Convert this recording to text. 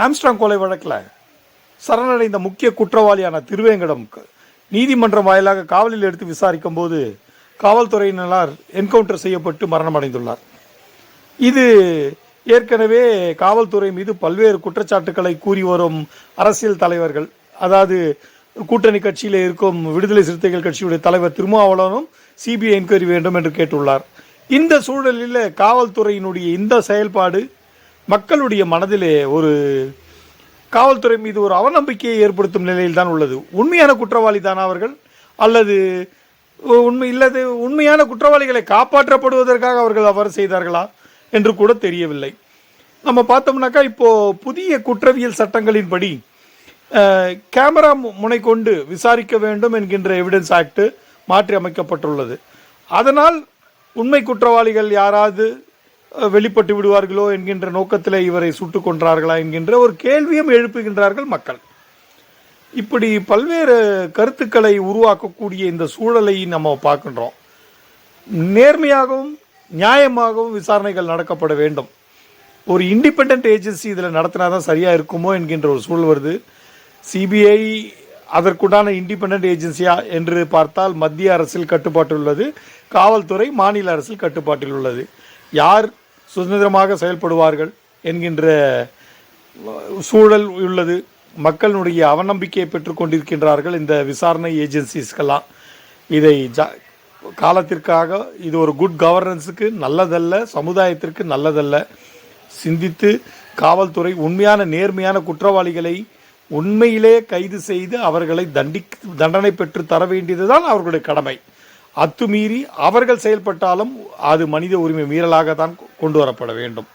Armstrong கொலை வழக்கில் சரணடைந்த முக்கிய குற்றவாளியான திருவேங்கடம் நீதிமன்றம் வாயிலாக காவலில் எடுத்து விசாரிக்கும் போது காவல்துறையினரால் என்கவுண்டர் செய்யப்பட்டு மரணம் அடைந்துள்ளார். இது ஏற்கனவே காவல்துறை மீது பல்வேறு குற்றச்சாட்டுக்களை கூறி வரும் அரசியல் தலைவர்கள், அதாவது கூட்டணி கட்சியில் இருக்கும் விடுதலை சிறுத்தைகள் கட்சியுடைய தலைவர் திருமாவளவனும் சிபிஐ என்கொயரி வேண்டும் என்று கேட்டுள்ளார். இந்த சூழலில் காவல்துறையினுடைய இந்த செயல்பாடு மக்களுடைய மனதிலே ஒரு காவல்துறை மீது ஒரு அவநம்பிக்கையை ஏற்படுத்தும் நிலையில் தான் உள்ளது. உண்மையான குற்றவாளி தானா அவர்கள், அல்லது உண்மையான குற்றவாளிகளை காப்பாற்றப்படுவதற்காக அவர்கள் அவ்வாறு செய்தார்களா என்று கூட தெரியவில்லை. நம்ம பார்த்தோம்னாக்கா இப்போ புதிய குற்றவியல் சட்டங்களின்படி கேமரா முனை கொண்டு விசாரிக்க வேண்டும் என்கின்ற எவிடன்ஸ் ஆக்ட் மாற்றி அமைக்கப்பட்டுள்ளது. அதனால் உண்மை குற்றவாளிகள் யாராவது வெளிப்பட்டு விடுவார்களோ என்கின்ற நோக்கத்தில் இவரை சுட்டுக் கொன்றார்களா என்கின்ற ஒரு கேள்வியும் எழுப்புகின்றார்கள் மக்கள். இப்படி பல்வேறு கருத்துக்களை உருவாக்கக்கூடிய இந்த சூழலை நம்ம பார்க்கின்றோம். நேர்மையாகவும் நியாயமாகவும் விசாரணைகள் நடக்கப்பட வேண்டும். ஒரு இண்டிபெண்ட் ஏஜென்சி இதில் நடத்தினாதான் சரியா இருக்குமோ என்கின்ற ஒரு சூழல் வருது. சிபிஐ அதற்குண்டான இண்டிபெண்ட் ஏஜென்சியா என்று பார்த்தால் மத்திய அரசில் கட்டுப்பாட்டில் உள்ளது, காவல்துறை மாநில அரசில் கட்டுப்பாட்டில் உள்ளது. யார் சுதந்திரமாக செயல்படுவார்கள் என்கின்ற சூழல் உள்ளது. மக்களுடைய அவநம்பிக்கையை பெற்றுக் கொண்டிருக்கின்றார்கள் இந்த விசாரணை ஏஜென்சிஸ்கெல்லாம். இதை காலத்திற்காக இது ஒரு குட் கவர்னன்ஸுக்கு நல்லதல்ல, சமுதாயத்திற்கு நல்லதல்ல. சிந்தித்து காவல்துறை உண்மையான நேர்மையான குற்றவாளிகளை உண்மையிலே கைது செய்து அவர்களை தண்டனை பெற்று தர வேண்டியதுதான் அவர்களுடைய கடமை. அத்துமீறி அவர்கள் செயல்பட்டாலும் அது மனித உரிமை மீறலாக தான் கொண்டு வரப்பட வேண்டும்.